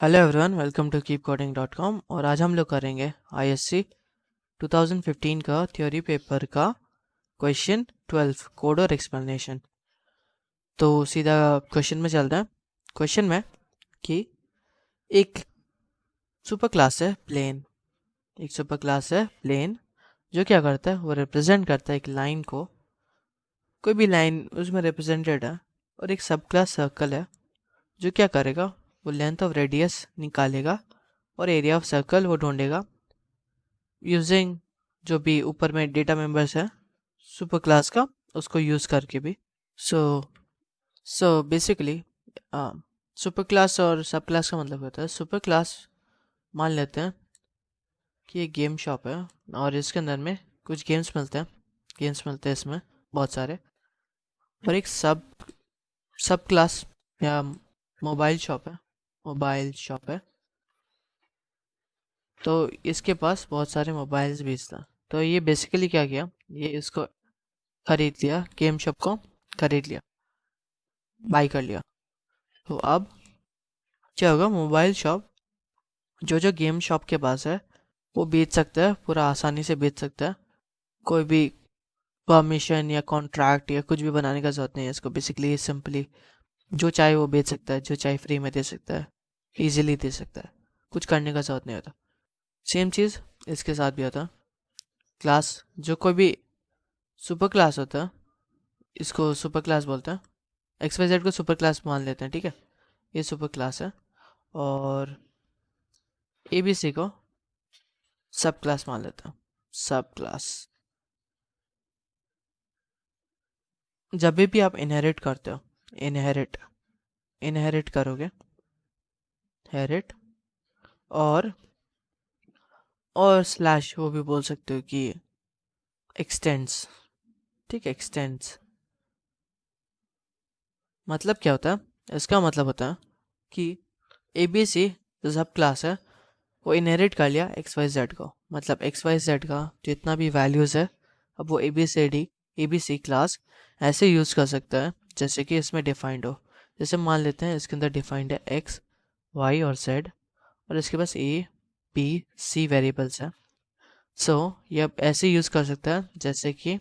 Hello everyone, welcome to keepcoding.com। और आज हम लोग करेंगे आईएससी 2015 का थ्योरी पेपर का क्वेश्चन 12 कोड और एक्सप्लेनेशन। तो सीधा क्वेश्चन में चलते हैं। क्वेश्चन में कि एक सुपर क्लास है प्लेन, एक सुपर क्लास है प्लेन जो क्या करता है, वो रिप्रेजेंट करता है एक लाइन को, कोई भी लाइन उसमें रिप्रेजेंटेड है। और एक सब क्लास सर्कल है जो क्या करेगा, वो लेंथ ऑफ रेडियस निकालेगा और एरिया ऑफ सर्कल वो ढूंढेगा यूजिंग जो भी ऊपर में डेटा मेंबर्स है सुपर क्लास का, उसको यूज़ करके भी। सो सो बेसिकली सुपर क्लास और सब क्लास का मतलब होता है, सुपर क्लास मान लेते हैं कि एक गेम शॉप है और इसके अंदर में कुछ गेम्स मिलते हैं इसमें बहुत सारे। और एक सब सब क्लास या मोबाइल शॉप है तो इसके पास बहुत सारे मोबाइल्स भी था। तो ये बेसिकली क्या किया, ये इसको खरीद लिया, गेम शॉप को खरीद लिया, बाई कर लिया। तो अब क्या होगा, मोबाइल शॉप जो जो गेम शॉप के पास है वो बेच सकता है, पूरा आसानी से बेच सकता है। कोई भी परमिशन या कॉन्ट्रैक्ट या कुछ भी बनाने का जरूरत नहीं है इसको। बेसिकली ये सिंपली जो चाहे वो बेच सकता है, जो चाहे फ्री में दे सकता है, इजीली दे सकता है, कुछ करने का जरूरत नहीं होता। सेम चीज़ इसके साथ भी होता है। क्लास जो कोई भी सुपर क्लास होता है, इसको सुपर क्लास बोलते हैं। एक्स वाई जेड को सुपर क्लास मान लेते हैं, ठीक है, ये सुपर क्लास है। और ए बी सी को सब क्लास मान लेते हैं, सब क्लास। जब भी आप इनहेरिट करते हो, इनहेरिट इनहेरिट करोगे, हेरिट और स्लैश वो भी बोल सकते हो कि एक्सटेंड्स, ठीक है, एक्सटेंड्स। मतलब क्या होता है, इसका मतलब होता है कि ए बी सी जो सब क्लास है वो इनहेरिट कर लिया एक्स वाई जेड को। मतलब एक्स वाई जेड का जितना भी वैल्यूज़ है, अब वो ए बी सी क्लास ऐसे यूज़ कर सकता है जैसे कि इसमें डिफाइंड हो। जैसे मान लेते हैं इसके अंदर डिफाइंड है एक्स वाई और जेड, और इसके पास ए बी सी वेरिएबल्स हैं। सो ये अब ऐसे यूज़ कर सकता है जैसे कि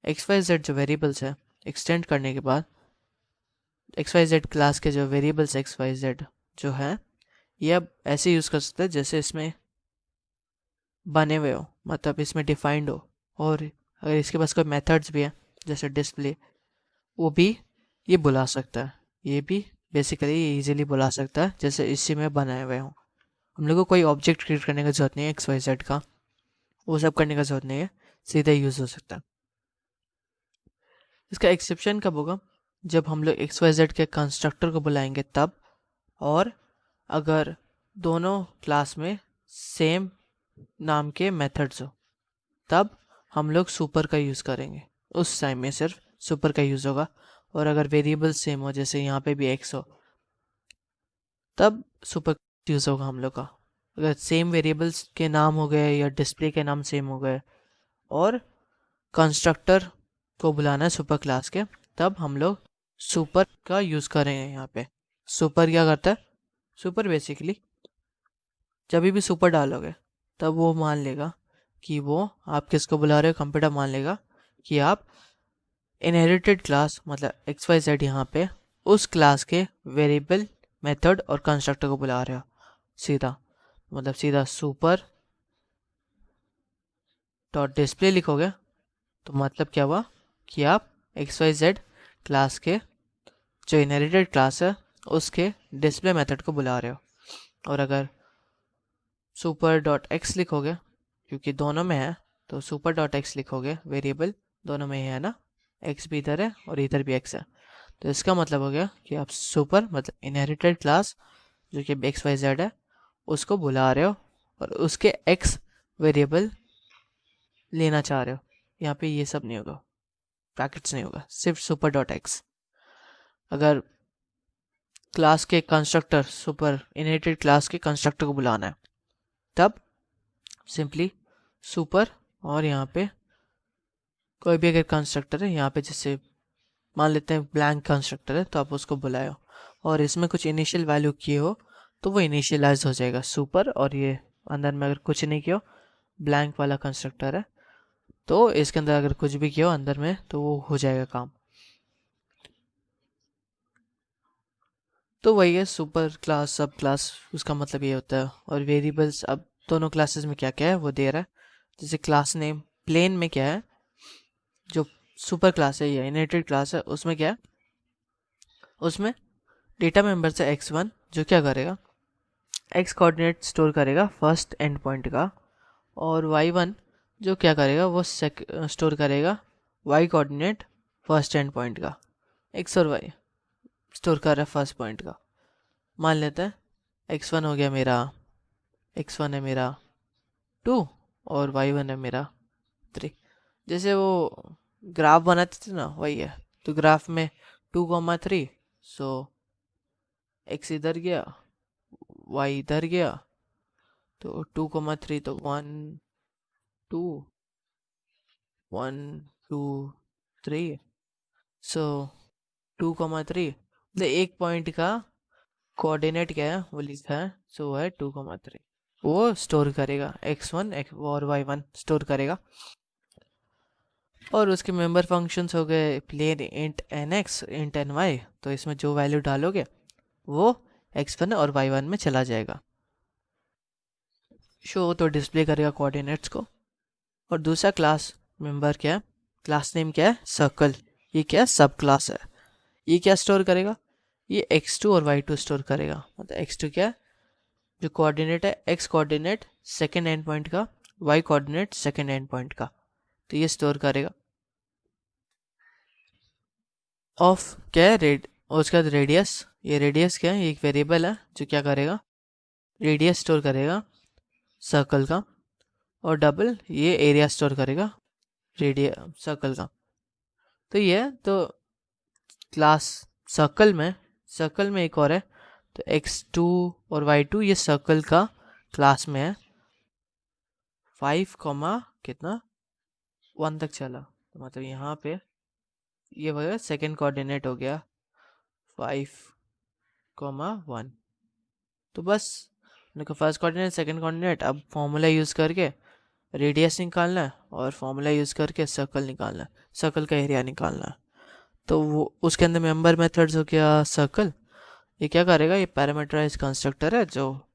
एक्स वाई जेड जो वेरिएबल्स है एक्सटेंड करने के बाद एक्स वाई जेड क्लास के जो वेरिएबल्स एक्स वाई जेड जो है, ये अब ऐसे यूज़ कर सकते हैं जैसे इसमें बने हुए हो, मतलब इसमें डिफाइंड हो। और अगर इसके पास कोई मेथड्स भी है जैसे डिस्प्ले, वो भी ये बुला सकता है। ये भी बेसिकली ये इजीली बुला सकता है जैसे इसी में बनाए हुए हों। हम लोग को कोई ऑब्जेक्ट क्रिएट करने की जरूरत नहीं है एक्स वाई जेड का, वो सब करने का जरूरत नहीं है, सीधा यूज़ हो सकता है। इसका एक्सेप्शन कब होगा, जब हम लोग एक्स वाई जेड के कंस्ट्रक्टर को बुलाएंगे तब, और अगर दोनों क्लास में सेम नाम के मेथड्स हो तब हम लोग सुपर का यूज़ करेंगे। उस टाइम में सिर्फ सुपर का यूज़ होगा। और अगर वेरिएबल सेम हो, जैसे यहाँ पे भी एक्स हो, तब सुपर यूज़ होगा हम लोग का। अगर सेम वेरिएबल्स के नाम हो गए या डिस्प्ले के नाम सेम हो गए और कंस्ट्रक्टर को बुलाना है सुपर क्लास के, तब हम लोग सुपर का यूज़ करेंगे। यहाँ पे सुपर क्या करता है, सुपर बेसिकली जब भी सुपर डालोगे तब वो मान लेगा कि वो आप किसको बुला रहे हो, कंप्यूटर मान लेगा कि आप इनहेरिटेड क्लास मतलब एक्स वाई जेड यहाँ पे उस क्लास के वेरिएबल मेथड और कंस्ट्रक्टर को बुला रहे हो। सीधा मतलब सीधा सुपर डॉट डिस्प्ले लिखोगे तो मतलब क्या हुआ कि आप एक्स वाई जेड क्लास के जो इनहेरिटेड क्लास है उसके डिस्प्ले मेथड को बुला रहे हो। और अगर सुपर डॉट एक्स लिखोगे, क्योंकि दोनों में है तो सुपर डॉट एक्स लिखोगे, वेरिएबल दोनों में ही है ना, एक्स भी इधर है और इधर भी एक्स है। तो इसका मतलब हो गया कि आप सुपर मतलब इनहेरिटेड क्लास जो कि एक्स वाई जेड है उसको बुला रहे हो और उसके एक्स वेरिएबल लेना चाह रहे हो। यहाँ पे ये सब नहीं होगा, ब्रैकेट्स नहीं होगा, सिर्फ सुपर डॉट एक्स। अगर क्लास के कंस्ट्रक्टर सुपर इनहेरिटेड क्लास के कंस्ट्रक्टर को बुलाना है तब सिंपली सुपर, और यहाँ पे कोई भी अगर कंस्ट्रक्टर है, यहाँ पे जैसे मान लेते हैं ब्लैंक कंस्ट्रक्टर है तो आप उसको बुलाए हो और इसमें कुछ इनिशियल वैल्यू किए हो तो वो इनिशियलाइज हो जाएगा सुपर, और ये अंदर में अगर कुछ नहीं किया, ब्लैंक वाला कंस्ट्रक्टर है, तो इसके अंदर अगर कुछ भी किया अंदर में तो वो हो जाएगा काम। तो वही है सुपर क्लास सब क्लास, उसका मतलब ये होता है। और वेरिएबल्स अब दोनों क्लासेस में क्या क्या है वो दे रहा है। जैसे क्लास नेम प्लेन में क्या है, जो सुपर क्लास है या इनहेरिटेड क्लास है उसमें क्या है, उसमें डेटा मेंबर है x1 जो क्या करेगा, x कोऑर्डिनेट स्टोर करेगा फर्स्ट एंड पॉइंट का, और y1 जो क्या करेगा वो स्टोर करेगा y coordinate first and point का। x और y स्टोर कर रहा है फर्स्ट पॉइंट का। मान लेते हैं x1 हो गया मेरा, x1 है मेरा 2 और y1 है मेरा 3। जैसे वो ग्राफ बनाते थे ना वही है। तो ग्राफ में 2,3, सो x इधर गया y इधर गया, तो 2,3 तो 1 2 1 2 3, सो 2,3 मतलब एक पॉइंट का कोऑर्डिनेट क्या है वो लिखा है, सो वो है 2,3। वो स्टोर करेगा x1 और y1 स्टोर करेगा। और उसके मेंबर फंक्शंस हो गए plane int n x int n y, तो इसमें जो वैल्यू डालोगे वो x1 और y1 में चला जाएगा। शो तो डिस्प्ले करेगा कोऑर्डिनेट्स को। और दूसरा क्लास मेंबर क्या है, क्लास नेम क्या है सर्कल, ये क्या सब क्लास है। ये क्या स्टोर करेगा, ये x2 और y2 स्टोर करेगा। मतलब x2 क्या है, जो कोऑर्डिनेट है x coordinate second and point का, y coordinate second and point का, तो ये स्टोर करेगा। ऑफ क्या है रेड, और उसके बाद रेडियस, ये रेडियस क्या है, ये एक वेरिएबल है जो क्या करेगा, रेडियस स्टोर करेगा सर्कल का। और डबल ये एरिया स्टोर करेगा रेडिया सर्कल का। तो ये है तो क्लास सर्कल में एक और है, तो x2 और y2 ये सर्कल का क्लास में है। 5 कितना 1 तक चला, तो मतलब यहाँ पे ये वगैरह सेकेंड कोऑर्डिनेट हो गया 5,1। तो बस उनका फर्स्ट कोऑर्डिनेट सेकेंड कोऑर्डिनेट, अब फॉर्मूला यूज़ करके रेडियस निकालना है और फॉर्मूला यूज़ करके सर्कल निकालना है, सर्कल का एरिया निकालना है। तो वो उसके अंदर मेंबर मेथड्स हो गया सर्कल। ये क्या करेगा, ये पैरामीटराइज कंस्ट्रक्टर है जो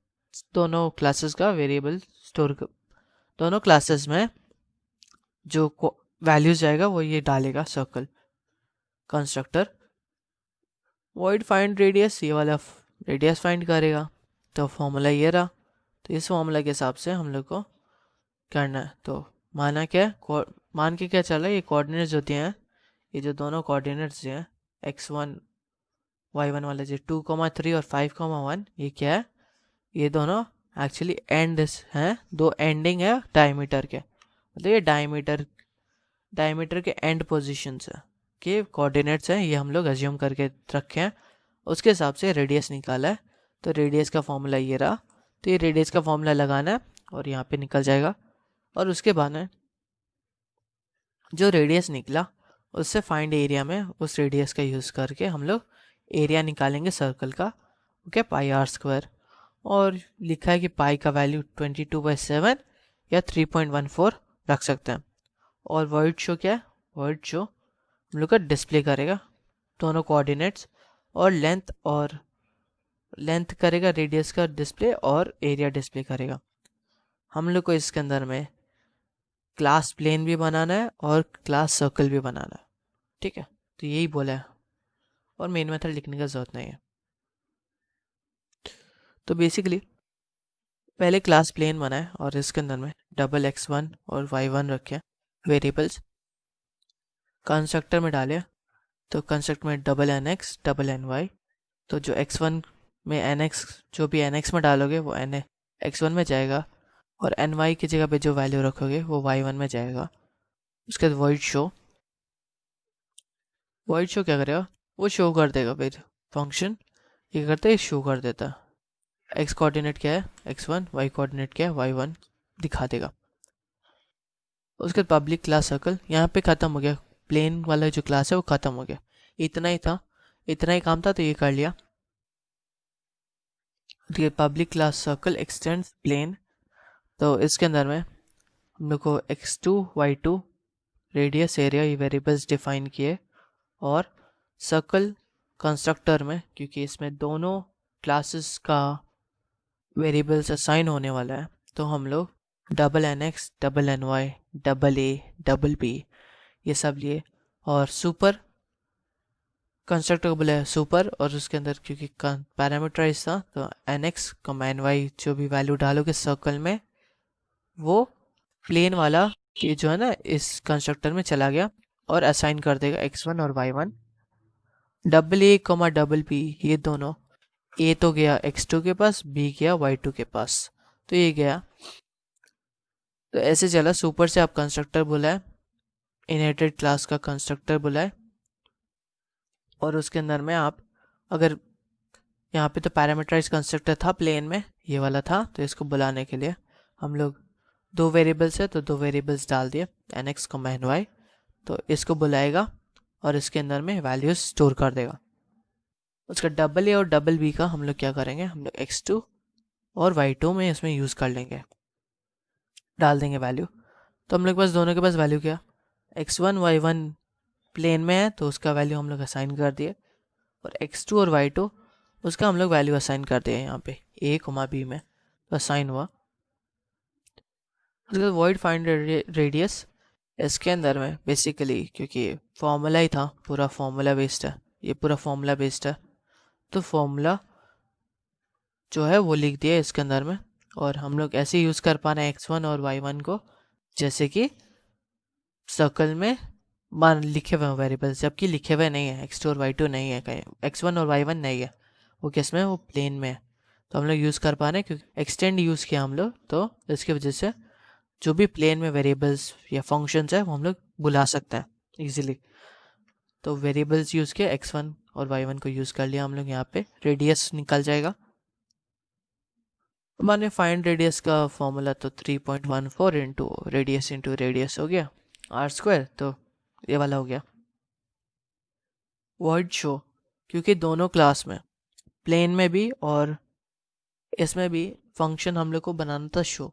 दोनों क्लासेस का वेरिएबल स्टोर, दोनों क्लासेस में जो वैल्यूज जाएगा वो ये डालेगा circle constructor. Void find radius, ये वाला रेडियस फाइंड करेगा। तो फॉर्मूला ये रहा, तो इस फॉर्मूला के हिसाब से हम लोग को करना है। तो माना क्या, मान के क्या चला, ये कोऑर्डिनेट्स होते हैं, ये जो दोनों कोऑर्डिनेट्स हैं x1 y1 वाले जो 2,3 और 5,1, ये क्या है, ये दोनों एक्चुअली एंड्स हैं, दो एंडिंग है डायमीटर के। मतलब ये डायमीटर के एंड पोजीशंस है के कोऑर्डिनेट्स हैं, ये हम लोग अज्यूम करके रखे हैं। उसके हिसाब से रेडियस निकाला है, तो रेडियस का फॉर्मूला ये रहा। तो ये रेडियस का फॉर्मूला लगाना है और यहाँ पे निकल जाएगा। और उसके बाद में जो रेडियस निकला उससे फाइंड एरिया में उस रेडियस का यूज़ करके हम लोग एरिया निकालेंगे सर्कल का, ओके, πr²। और लिखा है कि पाई का वैल्यू 22/7 या 3.14 रख सकते हैं। और वर्ड शो क्या है, वर्ड शो हम लोग का डिस्प्ले करेगा दोनों कोऑर्डिनेट्स, और लेंथ करेगा रेडियस का डिस्प्ले और एरिया डिस्प्ले करेगा। हम लोग को इसके अंदर में क्लास प्लेन भी बनाना है और क्लास सर्कल भी बनाना है, ठीक है। तो यही बोला है और मेन मेथड लिखने का ज़रूरत नहीं है। तो बेसिकली पहले क्लास प्लेन बनाए और इसके अंदर में डबल x1 और y1 रखे वेरिएबल्स, कंस्ट्रक्टर में डाले, तो कंस्ट्रक्टर में डबल nx डबल ny। तो जो x1 में nx, जो भी nx में डालोगे वो x1 में जाएगा, और ny की जगह पे जो वैल्यू रखोगे वो y1 में जाएगा। उसके बाद वॉइड शो क्या करेगा, वो शो कर देगा फिर फंक्शन ये करता है, शो कर देता है x कोऑर्डिनेट क्या है x1, y कोऑर्डिनेट क्या है y1 दिखा देगा। उसके बाद पब्लिक क्लास सर्कल यहाँ पे ख़त्म हो गया, प्लेन वाला जो क्लास है वो ख़त्म हो गया। इतना ही था, इतना ही काम था, तो ये कर लिया। Public class circle extends plane, तो इसके अंदर में हम लोग को x2 y2 रेडियस एरिया ये वेरिएबल्स डिफाइन किए, और सर्कल कंस्ट्रक्टर में क्योंकि इसमें दोनों क्लासेस का वेरिएबल्स असाइन होने वाला है, तो हम लोग double n x, double n y, double a, double b ये सब लिए, और सुपर कंस्ट्रक्टर को बुलाया सुपर, और उसके अंदर क्योंकि पैरामीटराइज था तो n x comma n y जो भी वैल्यू डालोगे सर्कल में वो प्लेन वाला ये जो है ना इस कंस्ट्रक्टर में चला गया और असाइन कर देगा x1 और y1। Double a comma double b ये दोनों, ए तो गया x2 के पास, बी गया y2 के पास, तो ये गया। तो ऐसे चला, सुपर से आप कंस्ट्रक्टर बुलाए, इनहेरिटेड क्लास का कंस्ट्रक्टर बुलाए, और उसके अंदर में आप अगर यहाँ पे तो पैरामीटराइज कंस्ट्रक्टर था प्लेन में, ये वाला था, तो इसको बुलाने के लिए हम लोग दो वेरिएबल्स है तो दो वेरिएबल्स डाल दिए n x comma n y, तो इसको बुलाएगा और इसके अंदर में वैल्यूज स्टोर कर देगा। उसका डबल ए और डबल बी का हम लोग क्या करेंगे, हम लोग x2 और y2 में इसमें यूज़ कर लेंगे, डाल देंगे वैल्यू। तो हम लोग के पास दोनों के पास वैल्यू क्या, x1 y1 प्लेन में है तो उसका वैल्यू हम लोग असाइन कर दिए, और x2 और y2 उसका हम लोग वैल्यू असाइन कर दिए यहाँ पे a कॉमा b में, तो असाइन हुआ। उसके बाद वॉइड फाइंड रेडियस, इसके अंदर में बेसिकली क्योंकि फॉर्मूला ही था, पूरा फॉर्मूला बेस्ड है, ये पूरा फॉर्मूला बेस्ड है, तो फॉर्मूला जो है वो लिख दिया इसके अंदर में, और हम लोग ऐसे यूज़ कर पा रहे हैं x1 और y1 को जैसे कि सर्कल में मान लिखे हुए वेरिएबल्स, जबकि लिखे हुए नहीं है, x2 और y2 नहीं है कहीं, x1 और y1 नहीं है, वो किस में, वो प्लेन में है, तो हम लोग यूज़ कर पा रहे हैं क्योंकि एक्सटेंड यूज़ किया हम लोग, तो इसकी वजह से जो भी प्लेन में वेरिएबल्स या फंक्शंस है वो हम लोग बुला सकते हैं इजीली। तो वेरिएबल्स यूज़ किया, x1 और y1 को यूज़ कर लिया हम लोग, यहाँ पे रेडियस निकल जाएगा। माने फाइंड रेडियस का फॉर्मूला तो 3.14 इंटू रेडियस हो गया r², तो ये वाला हो गया। वॉइड शो, क्योंकि दोनों क्लास में प्लेन में भी और इसमें भी फंक्शन हम लोग को बनाना था शो,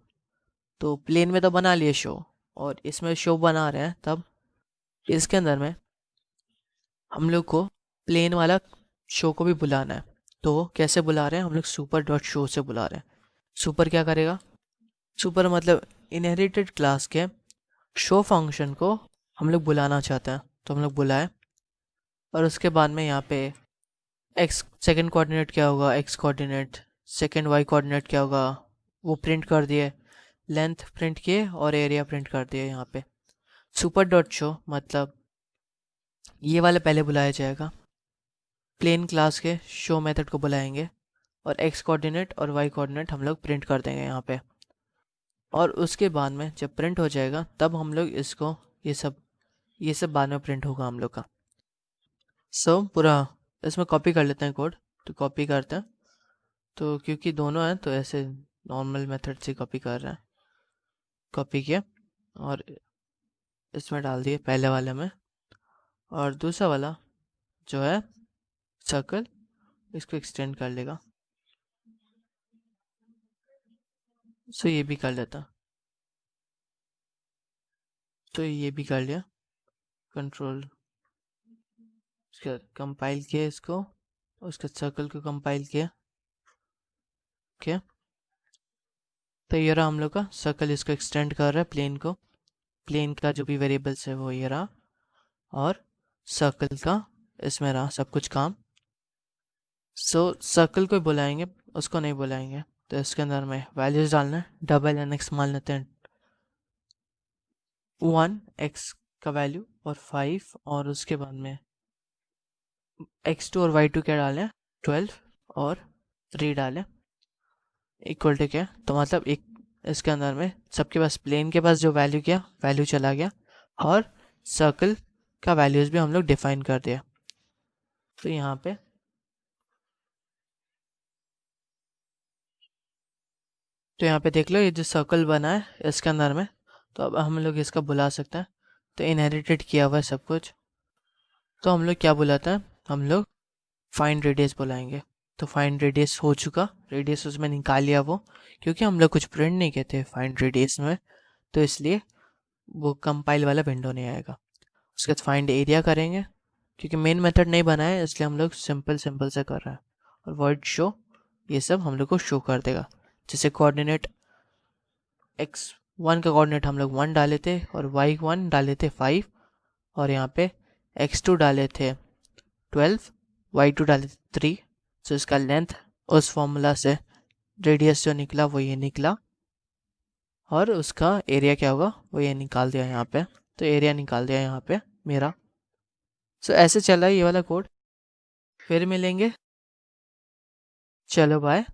तो प्लेन में तो बना लिए शो और इसमें शो बना रहे हैं, तब इसके अंदर में हम लोग को प्लेन वाला शो को भी बुलाना है। तो कैसे बुला रहे हैं हम लोग, सुपर डॉट शो से बुला रहे हैं। सुपर क्या करेगा, सुपर मतलब इनहेरिटेड क्लास के शो फंक्शन को हम लोग बुलाना चाहते हैं, तो हम लोग बुलाए, और उसके बाद में यहाँ पे एक्स सेकेंड कोऑर्डिनेट क्या होगा, x coordinate, second y coordinate क्या होगा वो प्रिंट कर दिए, लेंथ प्रिंट किए और एरिया प्रिंट कर दिए यहाँ पे। सुपर डॉट शो मतलब ये वाला पहले बुलाया जाएगा, प्लेन क्लास के शो मेथड को बुलाएंगे, और एक्स कोऑर्डिनेट और वाई कोऑर्डिनेट हम लोग प्रिंट कर देंगे यहाँ पे, और उसके बाद में जब प्रिंट हो जाएगा तब हम लोग इसको ये सब बाद में प्रिंट होगा हम लोग का। सो पूरा इसमें कॉपी कर लेते हैं कोड, तो कॉपी करते हैं, तो क्योंकि दोनों हैं तो ऐसे नॉर्मल मेथड से कॉपी कर रहे हैं, कॉपी किया और इसमें डाल दिए पहले वाले में, और दूसरा वाला जो है सर्कल इसको एक्सटेंड कर लेगा, सो ये भी कर लेता, तो ये भी कर लिया, कंट्रोल कंपाइल किया इसको, उसके सर्कल को कंपाइल किया, ओके। तो ये रहा हम लोग का सर्कल, इसको एक्सटेंड कर रहा है प्लेन को, प्लेन का जो भी वेरिएबल्स है वो ये रहा, और सर्कल का इसमें रहा सब कुछ काम। सो सर्कल को बुलाएंगे, उसको नहीं बुलाएंगे, तो इसके अंदर में वैल्यूज डालना है, डबल एन एक्स मान लेते हैं 1 x का वैल्यू और 5, और उसके बाद में x2 और y2 क्या डालें 12 और 3 डालें इक्वल टू क्या, तो मतलब एक इसके अंदर में सबके पास प्लेन के पास जो वैल्यू किया वैल्यू चला गया, और सर्कल का वैल्यूज भी हम लोग डिफाइन कर दिया। तो यहाँ पे देख लो ये जो सर्कल बना है इसके अंदर में, तो अब हम लोग इसका बुला सकते हैं, तो इनहेरिटेड किया हुआ है सब कुछ, तो हम लोग क्या बुलाते हैं, हम लोग फाइंड रेडियस बुलाएंगे, तो फाइंड रेडियस हो चुका, रेडियस उसमें निकाल लिया वो, क्योंकि हम लोग कुछ प्रिंट नहीं किए थे फाइंड रेडियस में, तो इसलिए वो कंपाइल वाला विंडो नहीं आएगा। उसके बाद फाइंड एरिया करेंगे, क्योंकि मेन मेथड नहीं बना है इसलिए हम लोग सिंपल से कर रहे हैं। और वर्ड शो, ये सब हम लोग को शो कर देगा। जैसे कोऑर्डिनेट x1 का कोऑर्डिनेट हम लोग 1 डाले थे और y1 डाले थे 5, और यहाँ पे x2 डाले थे 12, y2 डाले थे 3। तो इसका लेंथ उस फॉर्मूला से रेडियस जो निकला वो ये निकला, और उसका एरिया क्या होगा वो ये निकाल दिया यहाँ पे। तो एरिया निकाल दिया यहाँ पे मेरा। सो ऐसे चला ये वाला कोड। फिर मिलेंगे, चलो बाय।